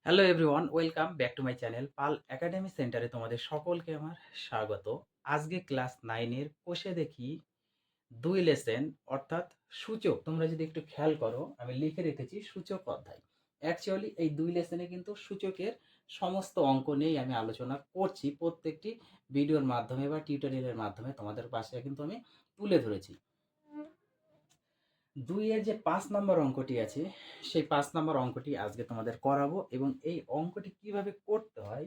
Hello everyone, welcome back to my channel Pal academy সেন্টারে তোমাদের সকলকে আমার স্বাগত। আজকে ক্লাস 9 এর কোষে দেখি 2 লেসন অর্থাৎ সূচক। তোমরা যদি একটু খেয়াল করো, আমি লিখে রেখেছি সূচক অধ্যায়। অ্যাকচুয়ালি এই 2 লেসনে কিন্তু সূচকের সমস্ত অঙ্ক নিয়েই আমি আলোচনা করছি। প্রত্যেকটি ভিডিওর মাধ্যমে বা টিউটোরিয়ালের মাধ্যমে তোমাদের পাশে কিন্তু আমি তুলে ধরেছি। 2 এর যে 5 নম্বর অঙ্কটি আছে, সেই 5 নম্বর অঙ্কটি আজকে তোমাদের করাবো এবং এই অঙ্কটি কিভাবে করতে হয়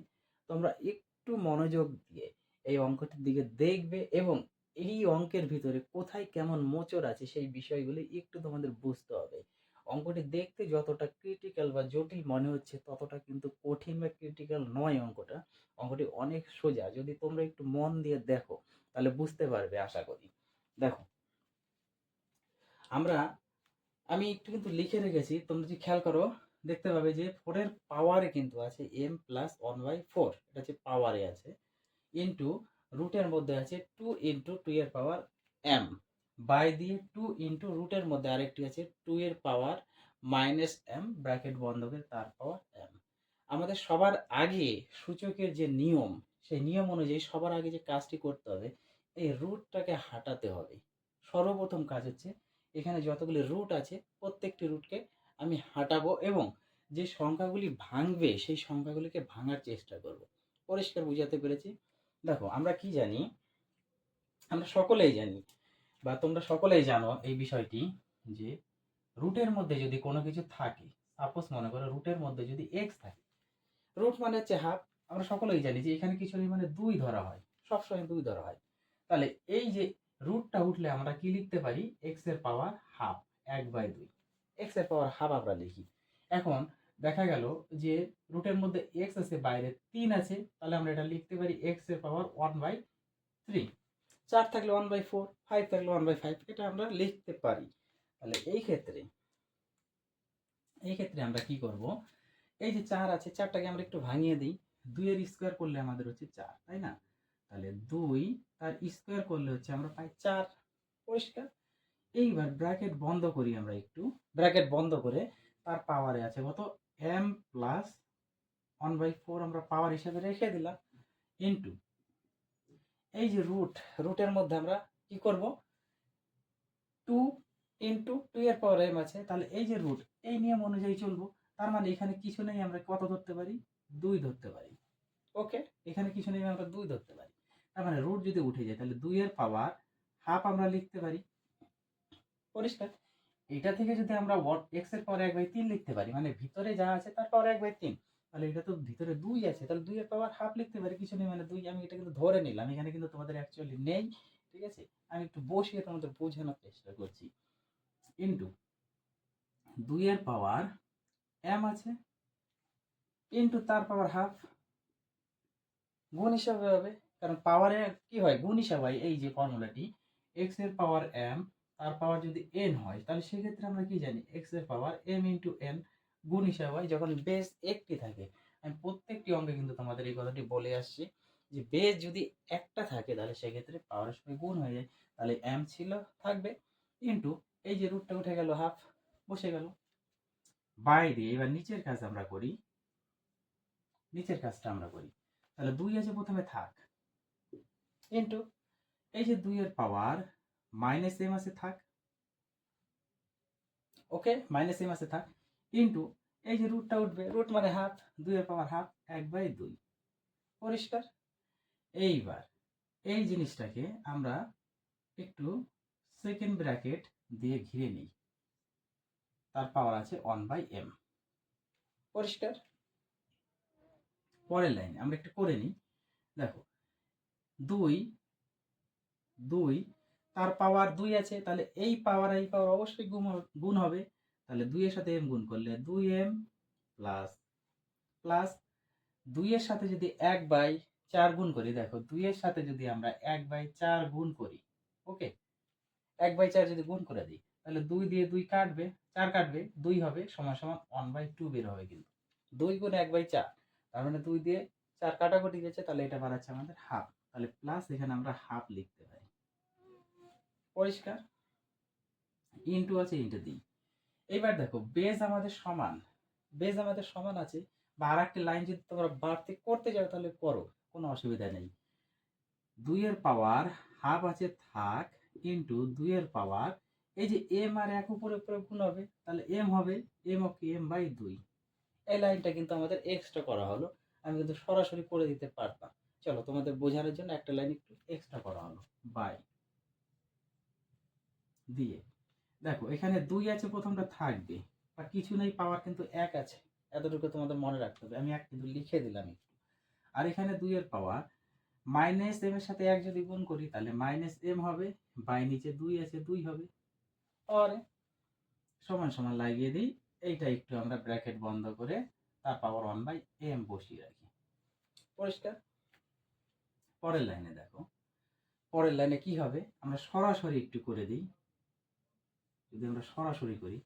তোমরা একটু মনোযোগ দিয়ে এই অঙ্কটির দিকে দেখবে এবং এই অঙ্কের ভিতরে কোথায় কেমন মোচড় আছে সেই বিষয়গুলি একটু তোমাদের বুঝতে হবে। অঙ্কটি দেখতে যতটা ক্রিটিক্যাল বা জটিল মনে হচ্ছে ততটা কিন্তু কঠিন বা ক্রিটিক্যাল নয় অঙ্কটা। অঙ্কটি অনেক সোজা। যদি তোমরা একটু মন দিয়ে দেখো তাহলে বুঝতে পারবে আশা করি। দেখো, আমরা আমি একটু কিন্তু লিখে রেখেছি, তোমরা যদি খেয়াল করো দেখতে পাবে যে 4 এর পাওয়ারে কিন্তু আছে m প্লাস 1/4, এটা হচ্ছে পাওয়ারে আছে, ইন্টু রুটের মধ্যে আছে 2 ইন্টু 2 এর পাওয়ার m, বাই দিয়ে 2 ইন্টু রুটের মধ্যে আরেকটি আছে 2 এর পাওয়ার মাইনাস m, ব্র্যাকেট বন্ধ করে তার পাওয়ার m। আমাদের সবার আগে সূচকের যে নিয়ম, সেই নিয়ম অনুযায়ী সবার আগে যে কাজটি করতে হবে, এই রুটটাকে হাঁটাতে হবে। সর্বপ্রথম কাজ হচ্ছে এখানে যতগুলি রুট আছে প্রত্যেকটি রুটকে আমি হাঁটাবো এবং যে সংখ্যাগুলি ভাঙবে সেই সংখ্যাগুলিকে ভাঙার চেষ্টা করব। পরিষ্কার বুঝাতে পেরেছি? দেখো, আমরা কি জানি, আমরা সকলেই জানি বা তোমরা সকলেই জানো এই বিষয়টি, যে রুটের মধ্যে যদি কোনো কিছু থাকে, সাপোজ মনে করো রুটের মধ্যে যদি এক্স থাকে, রুট মানে হচ্ছে হাফ। আমরা সকলেই জানি যে এখানে কিছু নেই মানে 2 ধরা হয়, সবসময় 2 ধরা হয়। তাহলে এই যে রুটটা উঠলে আমরা কি লিখতে পারি, এক্স এর পাওয়ার হাফ, 1/2। এক্স এর পাওয়ার হাফ আমরা লিখি। এখন দেখা গেল যে রুটের মধ্যে এক্স আছে, বাইরে 3 আছে, তাহলে আমরা এটা লিখতে পারি এক্স এর পাওয়ার 1/3। 4 থাকলে 1/4, 5 থাকলে 1/5, এটা আমরা লিখতে পারি। তাহলে এই ক্ষেত্রে আমরা কি করব, এই যে 4 আছে, 4টাকে আমরা একটু ভাঙিয়ে দিই। 2 এর স্কোয়ার করলে আমাদের হচ্ছে 4, তাই না? তাহলে 2 তার স্কোয়ার করলে হচ্ছে আমরা পাই 4। পরিষ্কার? এইবার ব্র্যাকেট বন্ধ করি, আমরা একটু ব্র্যাকেট বন্ধ করে তার পাওয়ারে আছে কত, m প্লাস 1/4 আমরা পাওয়ার হিসেবে রেখে দিলাম, ইন্টু এই যে রুটের মধ্যে আমরা কি করব, 2 ইন্টু 2 এর পাওয়ার m আছে, তাহলে এই যে রুট, এই নিয়ম অনুযায়ী চলবো। তার মানে এখানে কিছু নেই, আমরা কত ধরতে পারি, 2 ধরতে পারি। ওকে, এখানে কিছু নেই, আমরা 2 ধরতে পারি। তার মানে রুট যদি উঠে যায় তাহলে 2 এর পাওয়ার হাফ আমরা লিখতে পারি। পরিষ্কার? এটা থেকে যদি আমরা এক্স এর পাওয়ার 1/3 লিখতে পারি, মানে ভিতরে যা আছে তার পাওয়ার 1/3, তাহলে এটা তো ভিতরে 2 আছে, তাহলে 2 এর পাওয়ার হাফ লিখতে পারি। কিছু নেই মানে 2, আমি এটা কিন্তু ধরে নিলাম, এখানে কিন্তু তোমাদের অ্যাকচুয়ালি নেই। ঠিক আছে, আমি একটু বসিয়ে তোমাদের বোঝানোর চেষ্টা করছি। ইন্টু 2 এর পাওয়ার m আছে, ইন্টু তার পাওয়ার হাফ, গুণ হিসাবে হবে, কারণ পাওয়ারে কি হয়, গুণ হিসাব হয়। এই যে ফর্মুলাটি, এক্স এর পাওয়ার m, তার পাওয়ার যদি n হয়, তাহলে সেক্ষেত্রে আমরা কি জানি, এক্স এর পাওয়ার m ইন্টু n গুণ হিসাব হয় যখন বেস একটি থাকে। আমি প্রত্যেকটি অঙ্কে কিন্তু তোমাদের এই কথাটি বলে আসছি যে বেস যদি একটা থাকে তাহলে সেক্ষেত্রে পাওয়ারের সঙ্গে গুণ হয়ে যায়। তাহলে m ছিল, থাকবে, ইন্টু এই যে রুটটা উঠে গেল, হাফ বসে গেল, বাই দিয়ে এবার নিচের কাজ আমরা করি, নিচের কাজটা আমরা করি। তাহলে 2 আছে, প্রথমে থাক, ইন্টু এই যে 2 এর পাওয়ার মাইনাস m আছে, থাক। ওকে, মাইনাস m আছে, থাক, ইন্টু এই যে রুটটা উঠবে, রুট মানে হাফ, 2 এর পাওয়ার হাফ, 1/2। পরিষ্কার? এইবার এই জিনিসটাকে আমরা একটু সেকেন্ড ব্র্যাকেট দিয়ে ঘিরে নিই, তার পাওয়ার আছে 1/m। পরিষ্কার? পরের লাইনে আমরা একটু করে নিই। দেখো, 2 2 তার পাওয়ার 2 আছে, তাহলে এই পাওয়ার অবশ্যই গুণ হবে। তাহলে 2 এর সাথে m গুণ করলে 2m প্লাস প্লাস 2 এর সাথে যদি 1/4 গুণ করি, দেখো 2 এর সাথে যদি আমরা 1/4 গুণ করি, ওকে, 1/4 যদি গুণ করে দিই তাহলে 2 দিয়ে 2 কাটবে, 4 কাটবে, 2 হবে, সমান সমান 1/2 বের হবে। কিন্তু 2 গুণ 1/4, তার মানে 2 দিয়ে 4 কাটাকুটি গেছে, তাহলে এটা বাড়াচ্ছে আমাদের হাফ। তাহলে প্লাস এখানে আমরা হাফ লিখতে পারি। পরিষ্কার? ইন্টু আছে, ইন্টু দিই। এবার দেখো বেজ আমাদের সমান, বেজ আমাদের সমান আছে, বা আর একটি লাইন যদি তোমরা বাড়তি করতে চাও তাহলে করো, কোনো অসুবিধা নেই। 2 এর পাওয়ার হাফ আছে থাক ইন্টু 2 এর পাওয়ার, এই যে এম আর এক উপরে উপরে গুণ হবে, তাহলে এম হবে এম ওকে এম বাই 2। এই লাইনটা কিন্তু আমাদের এক্সট্রা করা হলো, আমি কিন্তু সরাসরি করে দিতে পারতাম। চলো তোমাদের বোঝানোর জন্য একটা লাইন একটু এক্সট্রা করা হলো বাই দিয়ে। দেখো এখানে 2 আছে, প্রথমটা থাকবে বা কিছু নেই, পাওয়ার কিন্তু 1 আছে, এতটুকু তোমাদের মনে রাখতে হবে। আমি 1 কিন্তু লিখে দিলাম একটু। আর এখানে 2 এর পাওয়ার মাইনাস এম এর সাথে 1 যদি গুণ করি তাহলে মাইনাস এম হবে, বাই নিচে 2 আছে 2 হবে, আর সমান সমান লাগিয়ে দিই। এইটা একটু আমরা ব্র্যাকেট বন্ধ করে তার পাওয়ার 1 বাই এম বসিয়ে রাখি। পরিষ্কার? পরের লাইনে দেখো, পরের লাইনে কি হবে, আমরা সরাসরি একটু করে দিই। যদি আমরা সরাসরি করি,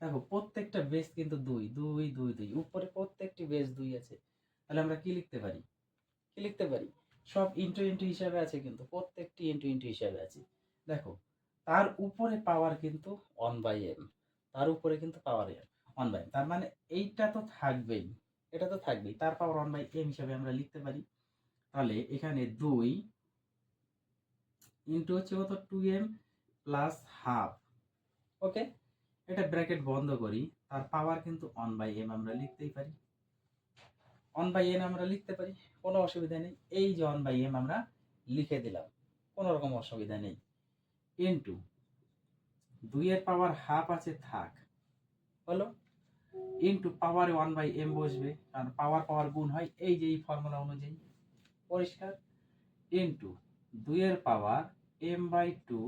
দেখো প্রত্যেকটা বেস কিন্তু 2 2 2 2, উপরে প্রত্যেকটি বেস 2 আছে, তাহলে আমরা কি লিখতে পারি, কি লিখতে পারি, সব ইন্টু ইন্টু হিসাবে আছে, কিন্তু প্রত্যেকটি ইন্টু ইন্টু হিসাবে আছে। দেখো তার উপরে পাওয়ার কিন্তু 1 বাই এম, তার উপরে কিন্তু পাওয়ার 1 বাই এম, তার মানে এইটা তো থাকবেই, এটা তো থাকবেই, তার পাওয়ার 1 বাই এম হিসাবে আমরা লিখতে পারি। তাহলে এখানে 2 ইন্টু হচ্ছে কত 2m প্লাস হাফ, ওকে, এটা ব্র্যাকেট বন্ধ করি, তার পাওয়ার কিন্তু 1 বাই এম আমরা লিখতেই পারি, 1 বাই এন আমরা লিখতে পারি, কোনো অসুবিধা নেই। এই যে 1 বাই এম আমরা লিখে দিলাম, কোনো রকম অসুবিধা নেই। ইন্টু 2 এর পাওয়ার হাফ আছে থাক, হলো, ইন্টু পাওয়ারে 1 বাই এম বসবে, কারণ পাওয়ার পাওয়ার গুণ হয় এই যে এই ফর্মুলা অনুযায়ী। পরিষ্কার? ইন্টু 2 এর পাওয়ার এম বাই 2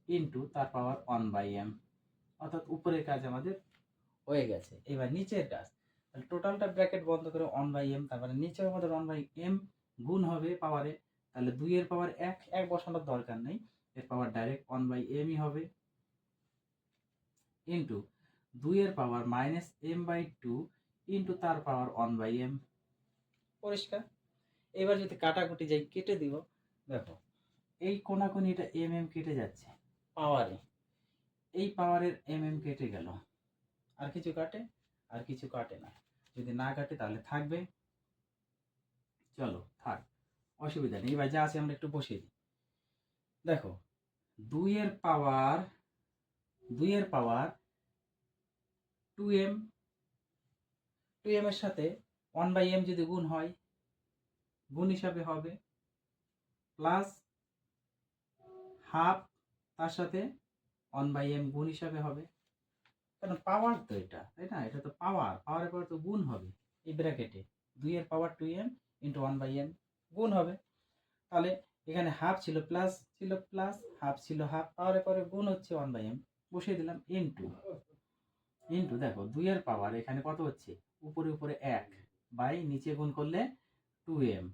ইন্টু তার পাওয়ার 1 বাই এম, অর্থাৎ উপরের কাজ আমাদের হয়ে গেছে। এবার নিচের কাজ, তাহলে টোটালটা ব্র্যাকেট বন্ধ করে 1 বাই এম, তারপরে নিচেও আমাদের 1 বাই এম গুণ হবে পাওয়ারে, তাহলে 2 এর পাওয়ার 1 1 বসানোর দরকার নেই, এর পাওয়ার ডাইরেক্ট 1 বাই এমই হবে, ইন্টু 2 এর power minus m by 2 into তার পাওয়ার 1 বাই এম। পরিষ্কার? এবার যদি কাটাকুটি যাই, কেটে দিব, দেখো এই কোনাকুনি এটা এম এম কেটে যাচ্ছে পাওয়ারে, এই পাওয়ারের এম এম কেটে গেল, আর কিছু কাটে, আর কিছু কাটে না, যদি না কাটে তাহলে থাকবে। চলো থাক, অসুবিধা নেই। এবার যা আছে আমরা একটু বসিয়ে দিই। দেখো 2 এর পাওয়ার 2m, 2m এর সাথে 1 বাই এম যদি গুণ হয়, গুণ হিসাবে হবে, প্লাস হাফ তার সাথে 1 বাই এম গুণ হিসাবে হবে, কারণ পাওয়ার তো এটা, তাই না, এটা তো পাওয়ার, পাওয়ারের পর তো গুণ হবে, এই ব্র্যাকেটে 2 এর পাওয়ার 2m ইন্টু 1 বাই এম গুণ হবে। তাহলে এখানে হাফ ছিল প্লাস, ছিল প্লাস, হাফ ছিল হাফ, পাওয়ারের পরে গুণ হচ্ছে 1 বাই এম, বসিয়ে দিলাম। ইন্টু ইন্টু দেখো 2 এর পাওয়ার এখানে কত হচ্ছে, উপরে উপরে 1 বাই নিচে গুণ করলে 2m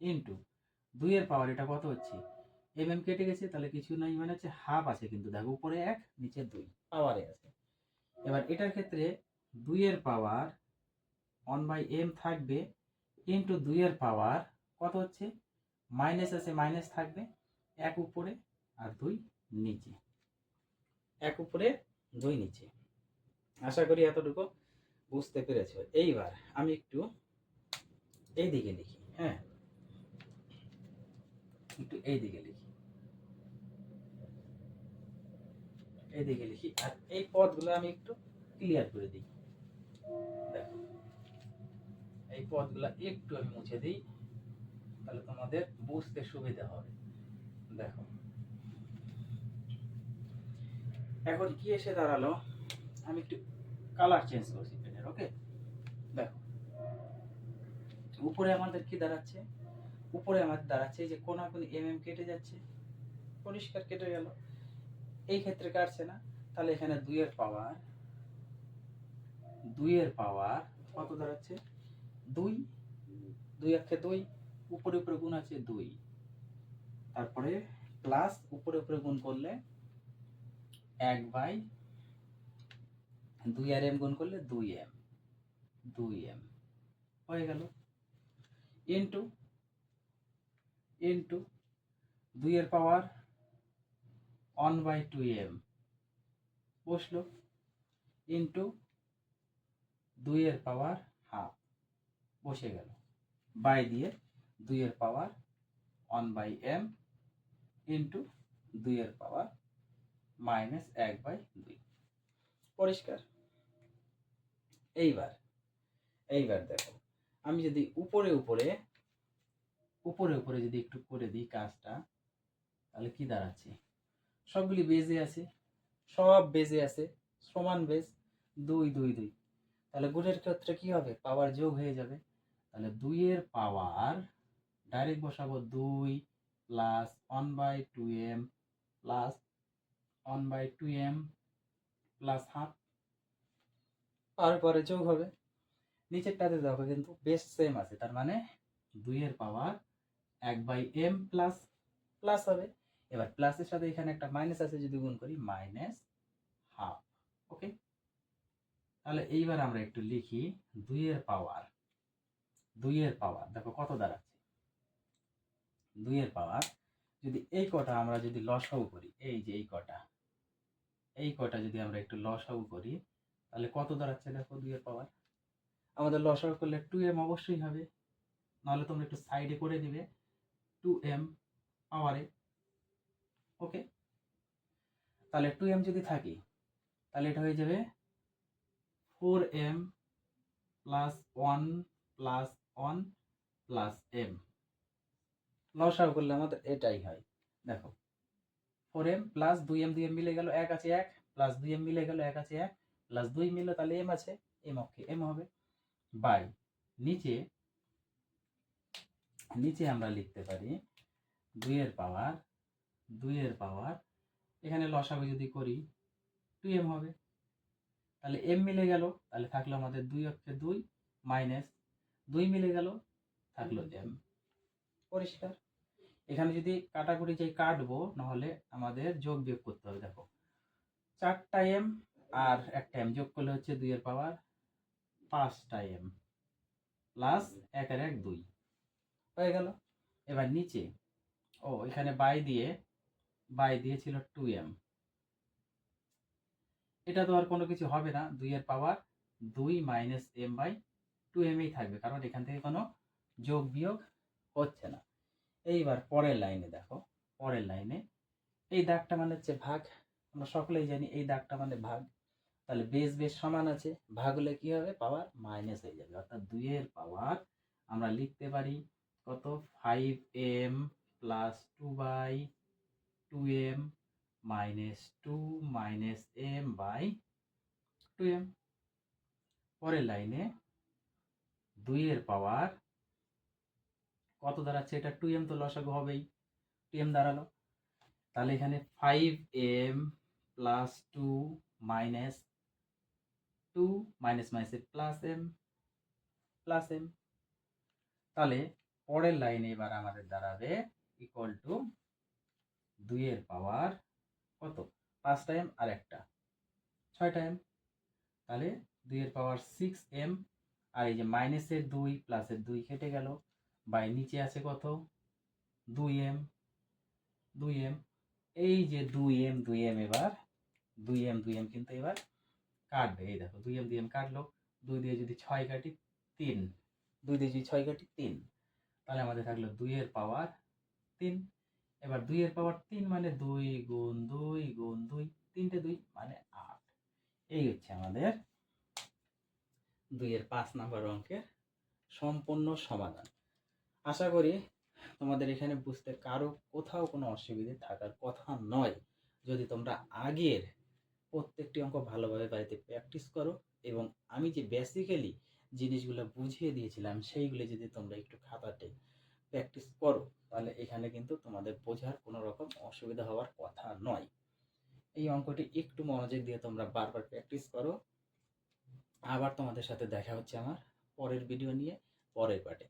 ইন্টু 2 এর পাওয়ার এটা কত হচ্ছে, এম এম কেটে গেছে, তাহলে কিছু নাই, মানে হচ্ছে হাফ আছে, কিন্তু দেখো উপরে 1 নিচে 2 পাওয়ারে আছে। এবার এটার ক্ষেত্রে 2 এর পাওয়ার 1 বাই এম থাকবে, ইন্টু 2 এর পাওয়ার কত হচ্ছে, মাইনাস আছে মাইনাস থাকবে, 1 উপরে আর 2 নিচে, 1 উপরে 2 নিচে। আশা করি এতটুকু বুঝতে পেরেছো। এইবার আমি একটু এই দিকে লিখি, হ্যাঁ একটু এই দিকে লিখি, এই দিকে লিখি, আর এই পদগুলো আমি একটু ক্লিয়ার করে দিই। দেখো এই পদগুলো একটু আমি মুছে দিই, তাহলে তোমাদের বুঝতে সুবিধা হবে। দেখো এখন কি এসে দাঁড়ালো, আমি একটু কালার চেঞ্জ করছি পেনের, ওকে। দেখো উপরে আমাদের কি দাঁড়াচ্ছে, উপরে আমাদের দাঁড়াচ্ছে যে কোনাকুনি এম এম কেটে যাচ্ছে, পরিষ্কার কেটে গেল, এই ক্ষেত্রে কাটছে না, তাহলে এখানে 2 এর পাওয়ার কত দাঁড়াচ্ছে, 2, 2 একে 2, উপরে উপরে গুণ আছে 2, তারপরে প্লাস উপরে উপরে গুণ করলে 1 বাই 2 আর এম গুণ করলে 2m হয়ে গেল, ইন্টু ইন্টু 2 এর পাওয়ার 1 বাই 2m বসলো, ইন্টু 2 এর পাওয়ার হাফ, বসে গেল, বাই দিয়ে 2 1/m ইন্টু 2 -1/2। পরিষ্কার? এইবার এইবার দেখো, আমি যদি উপরে উপরে যদি একটু করে দিই কাজটা, তাহলে কি দাঁড়াচ্ছে, সবগুলি বেজে আছে, সব বেজে আছে, সমান বেজ, 2 2 2। তাহলে গুণের ক্ষেত্রে কি হবে, পাওয়ার যোগ হয়ে যাবে। তাহলে 2 পাওয়ার ডাইরেক্ট বসাবো 2 plus 1/2m plus 1/2m plus half, পরে যোগ হবে। নিচেরটাতে দেখো কিন্তু বেস সেম আছে, তার মানে 2 পাওয়ার 1/m প্লাস প্লাস হবে। এবার প্লাসের সাথে এখানে একটা মাইনাস আছে, যদি গুণ করি মাইনাস হাফ। ওকে, তাহলে এইবার আমরা একটু লিখি 2 পাওয়ার দেখো কত দাঁড়াচ্ছে। 2 পাওয়ার যদি এই কটা আমরা যদি লসাগু করি, এই যে এই কটা যদি আমরা একটু লসাগু করি, তাহলে কত দাঁড়াচ্ছে দেখো। 2 পাওয়ার আমাদের লসাগু করলে 2m অবশ্যই হবে, নাহলে তোমরা একটু সাইডে করে দিবে 2m পাওয়ারে। ওকে, তাহলে 2m যদি থাকে, তাহলে এটা হয়ে যাবে 4m plus 1 plus 1 plus m। লসাগু করলে আমাদের এটাই হয়। দেখো 4m প্লাস 2m, 2m মিলে গেল 1 আছে 1, প্লাস 2m মিলে গেল 1 আছে 1, প্লাস 2 মিললো তাহলে m আছে, m অক্ষে m হবে, বাই নিচে আমরা লিখতে পারি 2 পাওয়ার এখানে লসাগু যদি করি 2m হবে, তাহলে m মিলে গেল, তাহলে থাকলো আমাদের 2 অক্ষে 2 মাইনাস 2 মিলে গেল, থাকলো m। পরিষ্কার? এখানে যদি কাটাকুটি চাই কাটবো, নাহলে আমাদের যোগ বিয়োগ করতে হবে। দেখো 4টা m আর একটা m যোগ করলে হচ্ছে 2 পাওয়ার 5টা m প্লাস 1 আর 1 2 হয়ে গেল। এবার নিচে এখানে বাই দিয়েছিল 2m, এটা তো আর কোনো কিছু হবে না, 2 পাওয়ার 2 মাইনাস m/2m এই থাকবে, কারণ এখান থেকে কোনো যোগ বিয়োগ হচ্ছে না। এইবার পরের লাইনে দেখো, পরের লাইনে এই দাগটা মানে হচ্ছে ভাগ, আমরা সকলেই জানি এই দাগটা মানে ভাগ। তাহলে বেস সমান আছে, ভাগ হলে কি হবে, পাওয়ার মাইনাস হয়ে যাবে, অর্থাৎ 2 পাওয়ার আমরা লিখতে পারি কত, 5m plus 2/2m minus 2 minus m/2m। পরের লাইনে 2 পাওয়ার কত দাঁড়াচ্ছে, এটা 2m তো লসাগু হবেই, 2m দাঁড়ালো, তাহলে এখানে 5m প্লাস 2 মাইনাস 2 মাইনাস মাইনাসে প্লাস m। তাহলে পরের লাইনে এবার আমাদের দাঁড়াবে ইকুয়াল টু 2 পাওয়ার কত, 5টা m আর একটা 6টা m, তাহলে 2 পাওয়ার 6m, আর এই যে মাইনাসের 2 প্লাসের 2 কেটে গেল, বাই নিচে আছে কত, 2m, এই যে 2m এবার 2m কিন্তু এবার কাটবে, এই দেখো 2m কাটলো, 2 দিয়ে যদি 6 কাটি 3, 2 দিয়ে যদি 6 কাটি 3, তাহলে আমাদের থাকলো 2 পাওয়ার 3। এবার 2 পাওয়ার 3 মানে 2 গুণ 2 গুণ 2, 3টে 2 মানে 8। এই হচ্ছে আমাদের 5 নম্বর অঙ্কের সম্পূর্ণ সমাধান। আশা করি তোমাদের এখানে বুঝতে কারো কোথাও কোনো অসুবিধে থাকার কথা নয়, যদি তোমরা আগের প্রত্যেকটি অঙ্ক ভালোভাবে বাড়িতে প্র্যাকটিস করো, এবং আমি যে বেসিক্যালি জিনিসগুলো বুঝিয়ে দিয়েছিলাম সেইগুলো যদি তোমরা একটু খাতাতে প্র্যাকটিস করো, তাহলে এখানে কিন্তু তোমাদের বোঝার কোনো রকম অসুবিধা হওয়ার কথা নয়। এই অঙ্কটি একটু মনোযোগ দিয়ে তোমরা বারবার প্র্যাকটিস করো। আবার তোমাদের সাথে দেখা হচ্ছে আমার পরের ভিডিও নিয়ে, পরের পার্টে।